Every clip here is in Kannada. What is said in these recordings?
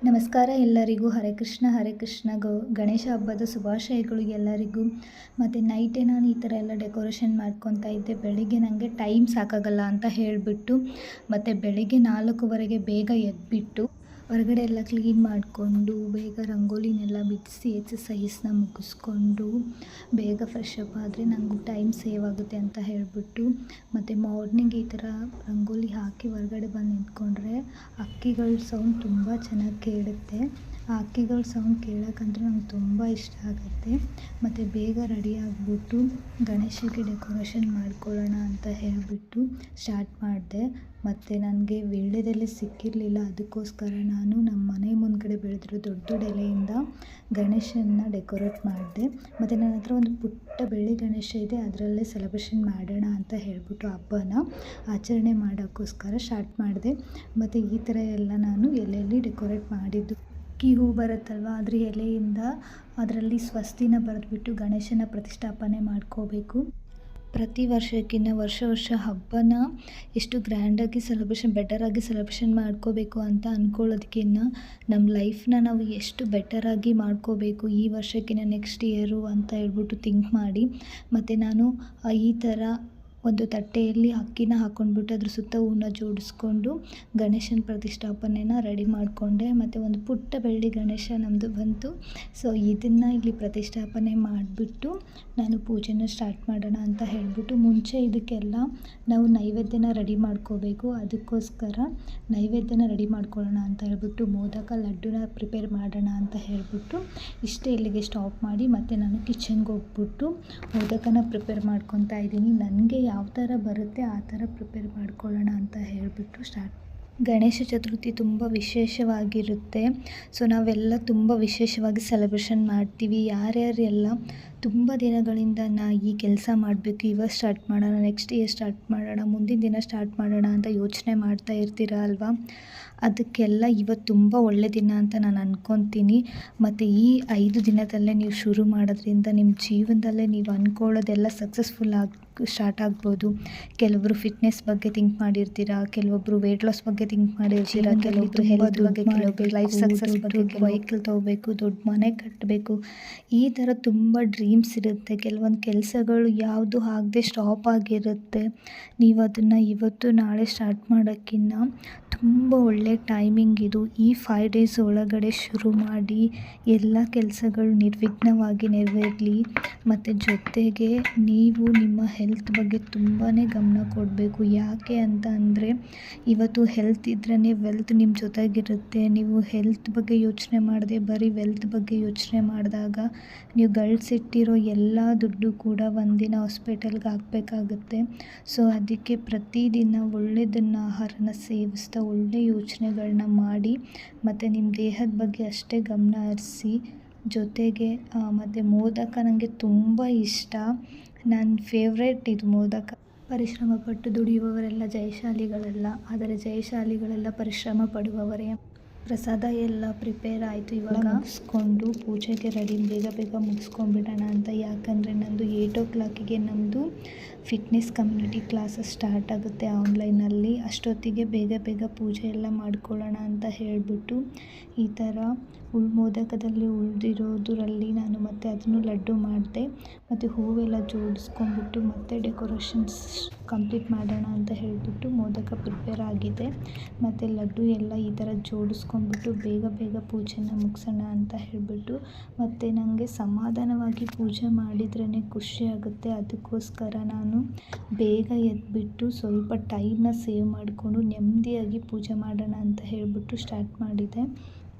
ನಮಸ್ಕಾರ ಎಲ್ಲರಿಗೂ. ಹರೇ ಕೃಷ್ಣ ಗಣೇಶ ಹಬ್ಬದ ಶುಭಾಶಯಗಳು ಎಲ್ಲರಿಗೂ. ಮತ್ತು ನೈಟೇ ನಾನು ಈ ಥರ ಎಲ್ಲ ಡೆಕೋರೇಷನ್ ಮಾಡ್ಕೊತಾ ಇದ್ದೆ. ಬೆಳಿಗ್ಗೆ ನನಗೆ ಟೈಮ್ ಸಾಕಾಗಲ್ಲ ಅಂತ ಹೇಳಿಬಿಟ್ಟು ಮತ್ತು ಬೆಳಿಗ್ಗೆ 4:15ಗೆ ಬೇಗ ಎದ್ಬಿಟ್ಟು ಹೊರಗಡೆ ಎಲ್ಲ ಕ್ಲೀನ್ ಮಾಡಿಕೊಂಡು ಬೇಗ ರಂಗೋಲಿನೆಲ್ಲ ಬಿಡಿಸಿ ಎಕ್ಸಸೈಸ್ನ ಮುಗಿಸ್ಕೊಂಡು ಬೇಗ ಫ್ರೆಶ್ ಅಪ್ ಆದರೆ ನನಗೂ ಟೈಮ್ ಸೇವ್ ಆಗುತ್ತೆ ಅಂತ ಹೇಳಿಬಿಟ್ಟು ಮತ್ತು ಮಾರ್ನಿಂಗ್ ಈ ಥರ ರಂಗೋಲಿ ಹಾಕಿ ಹೊರಗಡೆ ಬಂದು ನಿಂತ್ಕೊಂಡ್ರೆ ಹಕ್ಕಿಗಳ ಸೌಂಡ್ ತುಂಬ ಚೆನ್ನಾಗಿ ಕೇಳುತ್ತೆ. ಆ ಹಕ್ಕಿಗಳ ಸೌಂಡ್ ಕೇಳೋಕ್ಕಂತೂ ನಂಗೆ ತುಂಬ ಇಷ್ಟ ಆಗುತ್ತೆ. ಮತ್ತು ಬೇಗ ರೆಡಿ ಆಗಿಬಿಟ್ಟು ಗಣೇಶಗೆ ಡೆಕೋರೇಷನ್ ಮಾಡ್ಕೊಳ್ಳೋಣ ಅಂತ ಹೇಳಿಬಿಟ್ಟು ಸ್ಟಾರ್ಟ್ ಮಾಡಿದೆ. ಮತ್ತು ನನಗೆ ವೀಳ್ಯದೆಲೆ ಸಿಕ್ಕಿರಲಿಲ್ಲ, ಅದಕ್ಕೋಸ್ಕರ ನಾನು ನಮ್ಮ ಮನೆ ಮುಂದ್ಗಡೆ ಬೆಳೆದಿರೋ ದೊಡ್ಡ ದೊಡ್ಡ ಎಲೆಯಿಂದ ಗಣೇಶನ ಡೆಕೋರೇಟ್ ಮಾಡಿದೆ. ಮತ್ತು ನನ್ನ ಹತ್ರ ಒಂದು ಪುಟ್ಟ ಬೆಳ್ಳಿ ಗಣೇಶ ಇದೆ, ಅದರಲ್ಲೇ ಸೆಲೆಬ್ರೇಷನ್ ಮಾಡೋಣ ಅಂತ ಹೇಳಿಬಿಟ್ಟು ಹಬ್ಬನ ಆಚರಣೆ ಮಾಡೋಕ್ಕೋಸ್ಕರ ಸ್ಟಾರ್ಟ್ ಮಾಡಿದೆ. ಮತ್ತು ಈ ಥರ ಎಲ್ಲ ನಾನು ಎಲೆಯಲ್ಲಿ ಡೆಕೋರೇಟ್ ಮಾಡಿದ್ದು. ಅಕ್ಕಿ ಹೂ ಬರುತ್ತಲ್ವ, ಅದ್ರ ಎಲೆಯಿಂದ ಅದರಲ್ಲಿ ಸ್ವಸ್ತಿನ ಬರೆದ್ಬಿಟ್ಟು ಗಣೇಶನ ಪ್ರತಿಷ್ಠಾಪನೆ ಮಾಡ್ಕೋಬೇಕು. ಪ್ರತಿ ವರ್ಷಕ್ಕಿಂತ ವರ್ಷ ಹಬ್ಬನ ಎಷ್ಟು ಗ್ರ್ಯಾಂಡಾಗಿ ಬೆಟರಾಗಿ ಸೆಲೆಬ್ರೇಷನ್ ಮಾಡ್ಕೋಬೇಕು ಅಂತ ಅಂದ್ಕೊಳ್ಳೋದಕ್ಕಿಂತ ನಮ್ಮ ಲೈಫ್ನ ನಾವು ಎಷ್ಟು ಬೆಟರಾಗಿ ಮಾಡ್ಕೋಬೇಕು ಈ ವರ್ಷಕ್ಕಿಂತ ನೆಕ್ಸ್ಟ್ ಇಯರು ಅಂತ ಹೇಳ್ಬಿಟ್ಟು ಥಿಂಕ್ ಮಾಡಿ. ಮತ್ತು ನಾನು ಈ ಥರ ಒಂದು ತಟ್ಟೆಯಲ್ಲಿ ಅಕ್ಕಿನ ಹಾಕ್ಕೊಂಡ್ಬಿಟ್ಟು ಅದ್ರ ಸುತ್ತ ಹೂವನ್ನ ಜೋಡಿಸ್ಕೊಂಡು ಗಣೇಶನ ಪ್ರತಿಷ್ಠಾಪನೆನ ರೆಡಿ ಮಾಡಿಕೊಂಡೆ. ಮತ್ತು ಒಂದು ಪುಟ್ಟ ಬೆಳ್ಳಿ ಗಣೇಶ ನಮ್ಮದು ಬಂತು. ಸೊ ಇದನ್ನು ಇಲ್ಲಿ ಪ್ರತಿಷ್ಠಾಪನೆ ಮಾಡಿಬಿಟ್ಟು ನಾನು ಪೂಜೆನ ಸ್ಟಾರ್ಟ್ ಮಾಡೋಣ ಅಂತ ಹೇಳಿಬಿಟ್ಟು ಮುಂಚೆ ಇದಕ್ಕೆಲ್ಲ ನಾವು ನೈವೇದ್ಯನ ರೆಡಿ ಮಾಡ್ಕೋಬೇಕು. ಅದಕ್ಕೋಸ್ಕರ ನೈವೇದ್ಯನ ರೆಡಿ ಮಾಡ್ಕೊಳ್ಳೋಣ ಅಂತ ಹೇಳ್ಬಿಟ್ಟು ಮೋದಕ ಲಡ್ಡುನ ಪ್ರಿಪೇರ್ ಮಾಡೋಣ ಅಂತ ಹೇಳಿಬಿಟ್ಟು ಇಷ್ಟೇ ಇಲ್ಲಿಗೆ ಸ್ಟಾಪ್ ಮಾಡಿ ಮತ್ತು ನಾನು ಕಿಚನ್ಗೆ ಹೋಗ್ಬಿಟ್ಟು ಮೋದಕನ ಪ್ರಿಪೇರ್ ಮಾಡ್ಕೊತಾ ಇದ್ದೀನಿ. ನನಗೆ ಯಾವ ಥರ ಬರುತ್ತೆ ಆ ಥರ ಪ್ರಿಪೇರ್ ಮಾಡ್ಕೊಳ್ಳೋಣ ಅಂತ ಹೇಳಿಬಿಟ್ಟು ಸ್ಟಾರ್ಟ್. ಗಣೇಶ ಚತುರ್ಥಿ ತುಂಬ ವಿಶೇಷವಾಗಿರುತ್ತೆ. ಸೊ ನಾವೆಲ್ಲ ತುಂಬ ವಿಶೇಷವಾಗಿ ಸೆಲೆಬ್ರೇಷನ್ ಮಾಡ್ತೀವಿ. ಯಾರ್ಯಾರೆಲ್ಲ ತುಂಬ ದಿನಗಳಿಂದ ಈ ಕೆಲಸ ಮಾಡಬೇಕು, ಇವತ್ತು ಸ್ಟಾರ್ಟ್ ಮಾಡೋಣ, ನೆಕ್ಸ್ಟ್ ಇಯರ್ ಸ್ಟಾರ್ಟ್ ಮಾಡೋಣ, ಮುಂದಿನ ದಿನ ಸ್ಟಾರ್ಟ್ ಮಾಡೋಣ ಅಂತ ಯೋಚನೆ ಮಾಡ್ತಾ ಇರ್ತೀರ ಅಲ್ವಾ. ಅದಕ್ಕೆಲ್ಲ ಇವತ್ತು ತುಂಬ ಒಳ್ಳೆ ದಿನ ಅಂತ ನಾನು ಅಂದ್ಕೊತೀನಿ. ಮತ್ತು ಈ 5 ದಿನದಲ್ಲೇ ನೀವು ಶುರು ಮಾಡೋದ್ರಿಂದ ನಿಮ್ಮ ಜೀವನದಲ್ಲೇ ನೀವು ಅಂದ್ಕೊಳ್ಳೋದೆಲ್ಲ ಸಕ್ಸಸ್ಫುಲ್ ಸ್ಟಾರ್ಟ್ ಆಗ್ಬೋದು. ಕೆಲವೊಬ್ಬರು ಫಿಟ್ನೆಸ್ ಬಗ್ಗೆ ಥಿಂಕ್ ಮಾಡಿರ್ತೀರ, ಕೆಲವೊಬ್ಬರು ವೆಯ್ಟ್ ಲಾಸ್ ಬಗ್ಗೆ ಥಿಂಕ್ ಮಾಡಿರ್ತೀರ, ಕೆಲವೊಬ್ಬರು ಹೆಲ್ತ್ ಬಗ್ಗೆ, ಕೆಲವೊಬ್ಬರು ಲೈಫ್ ಸಕ್ಸಸ್ ಬಗ್ಗೆ, ವೆಹಿಕಲ್ ತೊಗೋಬೇಕು, ದೊಡ್ಡ ಮನೆ ಕಟ್ಟಬೇಕು, ಈ ಥರ ತುಂಬ ಡ್ರೀಮ್ಸ್ ಇರುತ್ತೆ. ಕೆಲವೊಂದು ಕೆಲಸಗಳು ಯಾವುದು ಆಗದೆ ಸ್ಟಾಪ್ ಆಗಿರುತ್ತೆ. ನೀವು ಅದನ್ನು ಇವತ್ತು ನಾಳೆ ಸ್ಟಾರ್ಟ್ ಮಾಡೋಕ್ಕಿಂತ ತುಂಬ ಒಳ್ಳೆ ಟೈಮಿಂಗ್ ಇದು. ಈ 5 ಡೇಸ್ ಒಳಗಡೆ ಶುರು ಮಾಡಿ ಎಲ್ಲ ಕೆಲಸಗಳು ನಿರ್ವಿಘ್ನವಾಗಿ ನೆರವೇರಲಿ. ಮತ್ತು ಜೊತೆಗೆ ನೀವು ನಿಮ್ಮ ಹೆಲ್ತ್ ಬಗ್ಗೆ ತುಂಬಾ ಗಮನ ಕೊಡಬೇಕು. ಯಾಕೆ ಅಂತ ಅಂದರೆ ಇವತ್ತು ಹೆಲ್ತ್ ಇದ್ರೇ ವೆಲ್ತ್ ನಿಮ್ಮ ಜೊತೆಗಿರುತ್ತೆ. ನೀವು ಹೆಲ್ತ್ ಬಗ್ಗೆ ಯೋಚನೆ ಮಾಡದೆ ಬರೀ ವೆಲ್ತ್ ಬಗ್ಗೆ ಯೋಚನೆ ಮಾಡಿದಾಗ ನೀವು ಗಳಿಸಿಟ್ಟಿರೋ ಎಲ್ಲ ದುಡ್ಡು ಕೂಡ ಒಂದಿನ ಹಾಸ್ಪಿಟಲ್ಗೆ ಹಾಕಬೇಕಾಗುತ್ತೆ. ಸೊ ಅದಕ್ಕೆ ಪ್ರತಿದಿನ ಒಳ್ಳೆಯದನ್ನು ಆಹಾರನ ಸೇವಿಸ್ತಾ ಒಳ್ಳೆ ಯೋಚನೆಗಳನ್ನ ಮಾಡಿ ಮತ್ತು ನಿಮ್ಮ ದೇಹದ ಬಗ್ಗೆ ಅಷ್ಟೇ ಗಮನ ಹರಿಸಿ. ಜೊತೆಗೆ ಮತ್ತು ಮೋದಕ ನನಗೆ ತುಂಬ ಇಷ್ಟ, ನನ್ನ ಫೇವ್ರೇಟ್ ಇದು ಮೋದಕ. ಪರಿಶ್ರಮ ಪಟ್ಟು ದುಡಿಯುವವರೆಲ್ಲ ಜಯಶಾಲಿಗಳಲ್ಲ, ಆದರೆ ಜಯಶಾಲಿಗಳೆಲ್ಲ ಪರಿಶ್ರಮ ಪಡುವವರೇ. ಪ್ರಸಾದ ಎಲ್ಲ ಪ್ರಿಪೇರ್ ಆಯಿತು. ಇವಾಗ ಮುಗಿಸ್ಕೊಂಡು ಪೂಜೆಗೆ ರೆಡಿ ಬೇಗ ಮುಗಿಸ್ಕೊಂಡ್ಬಿಡೋಣ ಅಂತ. ಯಾಕಂದರೆ ನಂದು 8 o'clockಗೆ ನಮ್ಮದು ಫಿಟ್ನೆಸ್ ಕಮ್ಯುನಿಟಿ ಕ್ಲಾಸಸ್ ಸ್ಟಾರ್ಟ್ ಆಗುತ್ತೆ ಆನ್ಲೈನಲ್ಲಿ. ಅಷ್ಟೊತ್ತಿಗೆ ಬೇಗ ಪೂಜೆ ಎಲ್ಲ ಮಾಡ್ಕೊಳ್ಳೋಣ ಅಂತ ಹೇಳಿಬಿಟ್ಟು ಈ ಥರ ಮೋದಕದಲ್ಲಿ ಉಳಿದಿರೋದ್ರಲ್ಲಿ ನಾನು ಮತ್ತು ಅದನ್ನು ಲಡ್ಡು ಮಾಡಿದೆ. ಮತ್ತು ಹೂವೆಲ್ಲ ಜೋಡಿಸ್ಕೊಂಡ್ಬಿಟ್ಟು ಮತ್ತು ಡೆಕೋರೇಷನ್ಸ್ ಕಂಪ್ಲೀಟ್ ಮಾಡೋಣ ಅಂತ ಹೇಳಿಬಿಟ್ಟು ಮೋದಕ ಪ್ರಿಪೇರ್ ಆಗಿದೆ. ಮತ್ತು ಲಡ್ಡು ಎಲ್ಲ ಈ ಥರ ಜೋಡಿಸ್ಕೊಂಡ್ಬಿಟ್ಟು ಬೇಗ ಪೂಜೆನ ಮುಗಿಸೋಣ ಅಂತ ಹೇಳಿಬಿಟ್ಟು. ಮತ್ತು ನನಗೆ ಸಮಾಧಾನವಾಗಿ ಪೂಜೆ ಮಾಡಿದ್ರೇ ಖುಷಿ ಆಗುತ್ತೆ. ಅದಕ್ಕೋಸ್ಕರ ನಾನು ಬೇಗ ಎದ್ಬಿಟ್ಟು ಸ್ವಲ್ಪ ಟೈಮ್ನ ಸೇವ್ ಮಾಡಿಕೊಂಡು ನೆಮ್ಮದಿಯಾಗಿ ಪೂಜೆ ಮಾಡೋಣ ಅಂತ ಹೇಳಿಬಿಟ್ಟು ಸ್ಟಾರ್ಟ್ ಮಾಡಿದೆ.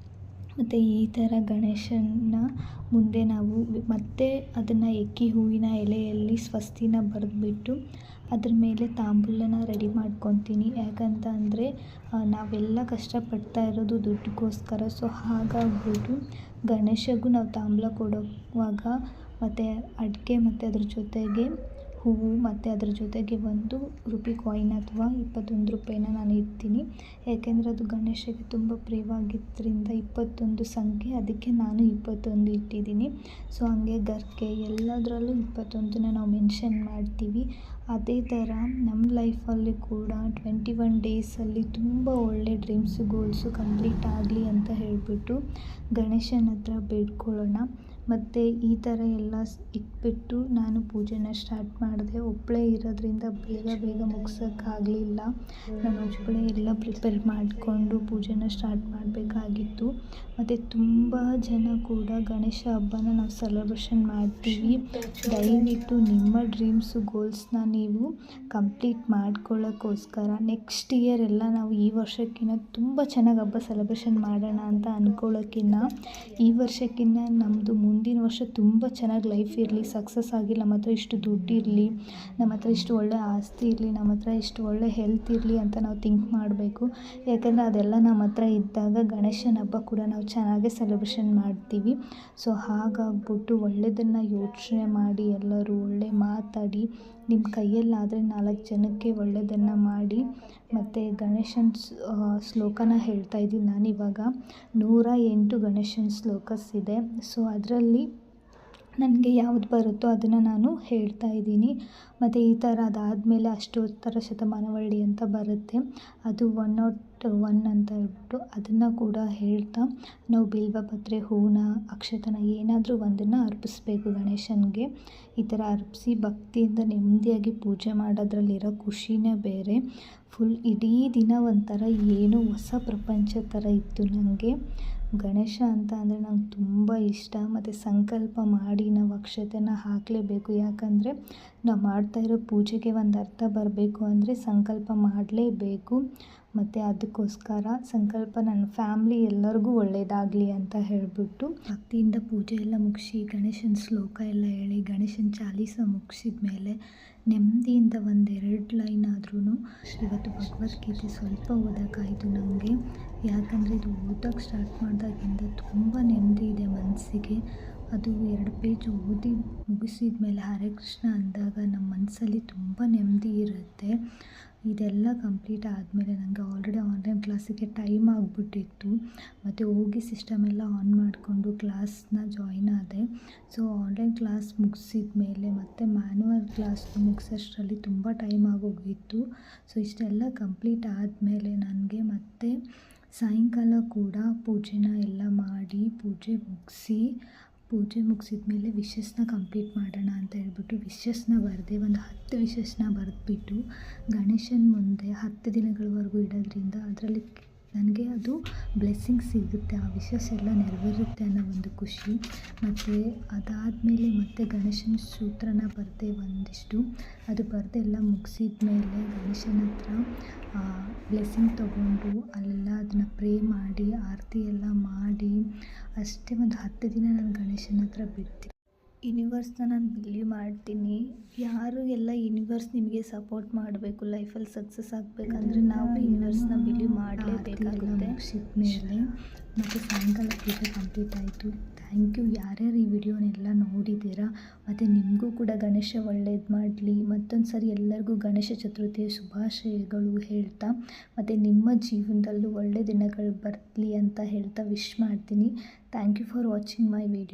ಮತ್ತು ಈ ಥರ ಗಣೇಶನ ಮುಂದೆ ನಾವು ಮತ್ತೆ ಅದನ್ನು ಎಕ್ಕಿ ಹೂವಿನ ಎಲೆಯಲ್ಲಿ ಸ್ವಸ್ತಿನ ಬರೆದ್ಬಿಟ್ಟು ಅದ್ರ ಮೇಲೆ ತಾಂಬೂಲನ ರೆಡಿ ಮಾಡ್ಕೊತೀನಿ. ಯಾಕಂತ ಅಂದರೆ ನಾವೆಲ್ಲ ಕಷ್ಟಪಡ್ತಾ ಇರೋದು ದುಡ್ಡಿಗೋಸ್ಕರ. ಸೊ ಹಾಗಾಗ್ಬಿಟ್ಟು ಗಣೇಶಗೂ ನಾವು ತಾಂಬೂಲ ಕೊಡುವಾಗ ಮತ್ತು ಅಡಿಕೆ ಮತ್ತು ಅದ್ರ ಜೊತೆಗೆ ಹೂವು ಮತ್ತು ಅದ್ರ ಜೊತೆಗೆ ₹1 ಕಾಯಿನ್ ಅಥವಾ 21 ರೂಪಾಯಿನ ನಾನು ಇಡ್ತೀನಿ. ಯಾಕೆಂದರೆ ಅದು ಗಣೇಶಗೆ ತುಂಬ ಪ್ರಿಯವಾಗಿದ್ದರಿಂದ 21 ಸಂಖ್ಯೆ, ಅದಕ್ಕೆ ನಾನು 21 ಇಟ್ಟಿದ್ದೀನಿ. ಸೊ ಹಾಗೆ ಗರ್ಕೆ ಎಲ್ಲದರಲ್ಲೂ 21ನ ನಾವು ಮೆನ್ಷನ್ ಮಾಡ್ತೀವಿ. ಅದೇ ಥರ ನಮ್ಮ ಲೈಫಲ್ಲಿ ಕೂಡ 21 ಡೇಸಲ್ಲಿ ತುಂಬ ಒಳ್ಳೆ ಡ್ರೀಮ್ಸು ಗೋಲ್ಸು ಕಂಪ್ಲೀಟ್ ಆಗಲಿ ಅಂತ ಹೇಳಿಬಿಟ್ಟು ಗಣೇಶನ ಹತ್ರ ಬೇಡ್ಕೊಳ್ಳೋಣ. ಮತ್ತು ಈ ಥರ ಎಲ್ಲ ಇಟ್ಬಿಟ್ಟು ನಾನು ಪೂಜೆನ ಸ್ಟಾರ್ಟ್ ಮಾಡಿದೆ. ಒಬ್ಬಳೇ ಇರೋದ್ರಿಂದ ಬೇಗ ಮುಗ್ಸೋಕ್ಕಾಗಲಿಲ್ಲ. ನಾನು ಒಬ್ಬಳೇ ಎಲ್ಲ ಪ್ರಿಪೇರ್ ಮಾಡಿಕೊಂಡು ಪೂಜೆನ ಸ್ಟಾರ್ಟ್ ಮಾಡಬೇಕಾಗಿತ್ತು. ಮತ್ತು ತುಂಬ ಜನ ಕೂಡ ಗಣೇಶ ಹಬ್ಬನ ನಾವು ಸೆಲೆಬ್ರೇಷನ್ ಮಾಡ್ತೀವಿ. ದಯವಿಟ್ಟು ನಿಮ್ಮ ಡ್ರೀಮ್ಸು ಗೋಲ್ಸ್ನ ನೀವು ಕಂಪ್ಲೀಟ್ ಮಾಡ್ಕೊಳ್ಳೋಕ್ಕೋಸ್ಕರ ನೆಕ್ಸ್ಟ್ ಇಯರ್ ಎಲ್ಲ ನಾವು ಈ ವರ್ಷಕ್ಕಿಂತ ತುಂಬ ಚೆನ್ನಾಗಿ ಹಬ್ಬ ಸೆಲೆಬ್ರೇಷನ್ ಮಾಡೋಣ ಅಂತ ಅಂದ್ಕೊಳ್ಳೋಕ್ಕಿಂತ ಈ ವರ್ಷಕ್ಕಿಂತ ನಮ್ಮದು ಮುಂದಿನ ವರ್ಷ ತುಂಬ ಚೆನ್ನಾಗಿ ಲೈಫ್ ಇರಲಿ, ಸಕ್ಸಸ್ ಆಗಿ ನಮ್ಮ ಹತ್ರ ಇಷ್ಟು ದುಡ್ಡು ಇರಲಿ, ನಮ್ಮ ಹತ್ರ ಇಷ್ಟು ಒಳ್ಳೆ ಆಸ್ತಿ ಇರಲಿ, ನಮ್ಮ ಹತ್ರ ಇಷ್ಟು ಒಳ್ಳೆ ಹೆಲ್ತ್ ಇರಲಿ ಅಂತ ನಾವು ಥಿಂಕ್ ಮಾಡಬೇಕು. ಯಾಕಂದರೆ ಅದೆಲ್ಲ ನಮ್ಮ ಹತ್ರ ಇದ್ದಾಗ ಗಣೇಶನ ಹಬ್ಬ ಕೂಡ ನಾವು ಚೆನ್ನಾಗೇ ಸೆಲೆಬ್ರೇಷನ್ ಮಾಡ್ತೀವಿ. ಸೊ ಹಾಗಾಗ್ಬಿಟ್ಟು ಒಳ್ಳೆಯದನ್ನು ಯೋಚನೆ ಮಾಡಿ ಎಲ್ಲರೂ ಒಳ್ಳೆ ಮಾತಾಡಿ ನಿಮ್ಮ ಕೈಯಲ್ಲಾದರೆ 4 ಜನಕ್ಕೆ ಒಳ್ಳೆಯದನ್ನು ಮಾಡಿ. ಮತ್ತು ಗಣೇಶನ ಶ್ಲೋಕನ ಹೇಳ್ತಾ ಇದ್ದೀನಿ ನಾನಿವಾಗ. 108 ಗಣೇಶನ ಶ್ಲೋಕಸ್ ಇದೆ. ಸೊ ಅದರಲ್ಲಿ ನನಗೆ ಯಾವ್ದು ಬರುತ್ತೋ ಅದನ್ನು ನಾನು ಹೇಳ್ತಾ ಇದ್ದೀನಿ. ಮತ್ತು ಈ ಥರ ಅದಾದಮೇಲೆ ಅಷ್ಟೋತ್ತರ ಶತಮಾನವಳ್ಳಿ ಅಂತ ಬರುತ್ತೆ, ಅದು 101 ಅಂತ ಹೇಳ್ಬಿಟ್ಟು ಅದನ್ನು ಕೂಡ ಹೇಳ್ತಾ ನಾವು ಬಿಲ್ವಪತ್ರೆ, ಹೂವಿನ ಅಕ್ಷತೆನ ಏನಾದರೂ ಒಂದನ್ನು ಅರ್ಪಿಸ್ಬೇಕು ಗಣೇಶನಿಗೆ. ಈ ಥರ ಅರ್ಪಿಸಿ ಭಕ್ತಿಯಿಂದ ನೆಮ್ಮದಿಯಾಗಿ ಪೂಜೆ ಮಾಡೋದ್ರಲ್ಲಿರೋ ಖುಷಿನೇ ಬೇರೆ. ಫುಲ್ ಇಡೀ ದಿನ ಒಂಥರ ಏನೋ ಹೊಸ ಪ್ರಪಂಚ ಥರ ಇತ್ತು ನನಗೆ. ಗಣೇಶ ಅಂತ ಅಂದರೆ ನಂಗೆ ತುಂಬ ಇಷ್ಟ. ಮತ್ತು ಸಂಕಲ್ಪ ಮಾಡಿ ನಾವು ಅಕ್ಷತೆನ ಹಾಕಲೇಬೇಕು. ಯಾಕಂದರೆ ನಾವು ಮಾಡ್ತಾಯಿರೋ ಪೂಜೆಗೆ ಒಂದು ಅರ್ಥ ಬರಬೇಕು ಅಂದರೆ ಸಂಕಲ್ಪ ಮಾಡಲೇಬೇಕು. ಮತ್ತು ಅದಕ್ಕೋಸ್ಕರ ಸಂಕಲ್ಪ ನನ್ನ ಫ್ಯಾಮ್ಲಿ ಎಲ್ಲರಿಗೂ ಒಳ್ಳೆಯದಾಗಲಿ ಅಂತ ಹೇಳಿಬಿಟ್ಟು ಭಕ್ತಿಯಿಂದ ಪೂಜೆ ಎಲ್ಲ ಮುಗಿಸಿ ಗಣೇಶನ ಶ್ಲೋಕ ಎಲ್ಲ ಹೇಳಿ ಗಣೇಶನ ಚಾಲೀಸ ಮುಗಿಸಿದ ಮೇಲೆ ನೆಮ್ಮದಿಯಿಂದ 1-2 ಲೈನ್ ಆದ್ರೂ ಇವತ್ತು ಭಗವದ್ಗೀತೆ ಸ್ವಲ್ಪ ಓದೋಕ್ಕಾಯಿತು ನನಗೆ. ಯಾಕಂದರೆ ಇದು ಓದೋಕ್ಕೆ ಸ್ಟಾರ್ಟ್ ಮಾಡಿದಾಗಿಂದ ತುಂಬ ನೆಮ್ಮದಿ ಇದೆ ಮನಸ್ಸಿಗೆ. ಅದು 2 ಪೇಜ್ ಓದಿ ಮುಗಿಸಿದ ಮೇಲೆ ಹರೇ ಕೃಷ್ಣ ಅಂದಾಗ ನಮ್ಮ ಮನಸ್ಸಲ್ಲಿ ತುಂಬ ನೆಮ್ಮದಿ ಇರುತ್ತೆ. ಇದೆಲ್ಲ ಕಂಪ್ಲೀಟ್ ಆದಮೇಲೆ ನನಗೆ ಆಲ್ರೆಡಿ ಆನ್ಲೈನ್ ಕ್ಲಾಸಿಗೆ ಟೈಮ್ ಆಗಿಬಿಟ್ಟಿತ್ತು. ಮತ್ತು ಹೋಗಿ ಸಿಸ್ಟಮ್ ಎಲ್ಲ ಆನ್ ಮಾಡಿಕೊಂಡು ಕ್ಲಾಸ್ನ ಜಾಯಿನ್ ಆದೆ. ಸೊ ಆನ್ಲೈನ್ ಕ್ಲಾಸ್ ಮುಗಿಸಿದ ಮೇಲೆ ಮತ್ತು ಮ್ಯಾನ್ಯುವಲ್ ಕ್ಲಾಸ್ ಮುಗಿಸೋಷ್ಟರಲ್ಲಿ ತುಂಬ ಟೈಮ್ ಆಗೋಗಿತ್ತು. ಸೊ ಇಷ್ಟೆಲ್ಲ ಕಂಪ್ಲೀಟ್ ಆದಮೇಲೆ ನನಗೆ ಮತ್ತೆ ಸಾಯಂಕಾಲ ಕೂಡ ಪೂಜೆನ ಎಲ್ಲ ಮಾಡಿ ಪೂಜೆ ಮುಗಿಸಿದ ಮೇಲೆ ವಿಶಸ್ನ ಕಂಪ್ಲೀಟ್ ಮಾಡೋಣ ಅಂತ ಹೇಳ್ಬಿಟ್ಟು ವಿಶಸ್ನ ಬರೆದೆ. ಒಂದು 10 ವಿಶಸ್ನ ಬರೆದ್ಬಿಟ್ಟು ಗಣೇಶನ ಮುಂದೆ 10 ದಿನಗಳವರೆಗೂ ಇಡೋದ್ರಿಂದ ಅದರಲ್ಲಿ ನನಗೆ ಅದು ಬ್ಲೆಸ್ಸಿಂಗ್ ಸಿಗುತ್ತೆ, ಆ ವಿಶಸ್ ಎಲ್ಲ ನೆರವೇರುತ್ತೆ ಅನ್ನೋ ಒಂದು ಖುಷಿ. ಮತ್ತು ಅದಾದಮೇಲೆ ಮತ್ತೆ ಗಣೇಶನ ಸೂತ್ರನ ಬರೆದೆ ಒಂದಿಷ್ಟು. ಅದು ಬರೆದೆಲ್ಲ ಮುಗಿಸಿದ ಮೇಲೆ ಗಣೇಶನ ಹತ್ರ ಬ್ಲೆಸ್ಸಿಂಗ್ ತೊಗೊಂಡು ಅಲ್ಲೆಲ್ಲ ಅದನ್ನು ಪ್ರೇ ಮಾಡಿ ಆರತಿ ಎಲ್ಲ ಮಾಡಿ ಅಷ್ಟೇ ಒಂದು 10 ದಿನ ನಾನು ಗಣೇಶನ ಹತ್ರ ಬಿಡ್ತೀನಿ. ಯೂನಿವರ್ಸ್ನ ನಾನು ಬಿಲೀವ್ ಮಾಡ್ತೀನಿ. ಯಾರು ಎಲ್ಲ ಯೂನಿವರ್ಸ್ ನಿಮಗೆ ಸಪೋರ್ಟ್ ಮಾಡಬೇಕು, ಲೈಫಲ್ಲಿ ಸಕ್ಸಸ್ ಆಗಬೇಕಂದ್ರೆ ನಾವು ಯೂನಿವರ್ಸ್ನ ಬಿಲೀವ್ ಮಾಡಲೇಬೇಕಾಗುತ್ತೆ. ಮುಗಿಸಿದ ಮೇಲೆ ಮತ್ತು ಸಾಯಂಕಾಲ ಪೂಜೆ ಕಂಪ್ಲೀಟ್ ಆಯಿತು. ಥ್ಯಾಂಕ್ ಯು ಯಾರ್ಯಾರು ಈ ವಿಡಿಯೋನೆಲ್ಲ ನೋಡಿದ್ದೀರಾ. ಮತ್ತು ನಿಮಗೂ ಕೂಡ ಗಣೇಶ ಒಳ್ಳೇದು ಮಾಡಲಿ. ಮತ್ತೊಂದು ಸರಿ ಎಲ್ಲರಿಗೂ ಗಣೇಶ ಚತುರ್ಥಿಯ ಶುಭಾಶಯಗಳು ಹೇಳ್ತಾ ಮತ್ತು ನಿಮ್ಮ ಜೀವನದಲ್ಲೂ ಒಳ್ಳೆ ದಿನಗಳು ಬರಲಿ ಅಂತ ಹೇಳ್ತಾ ವಿಶ್ ಮಾಡ್ತೀನಿ. Thank you for watching my video.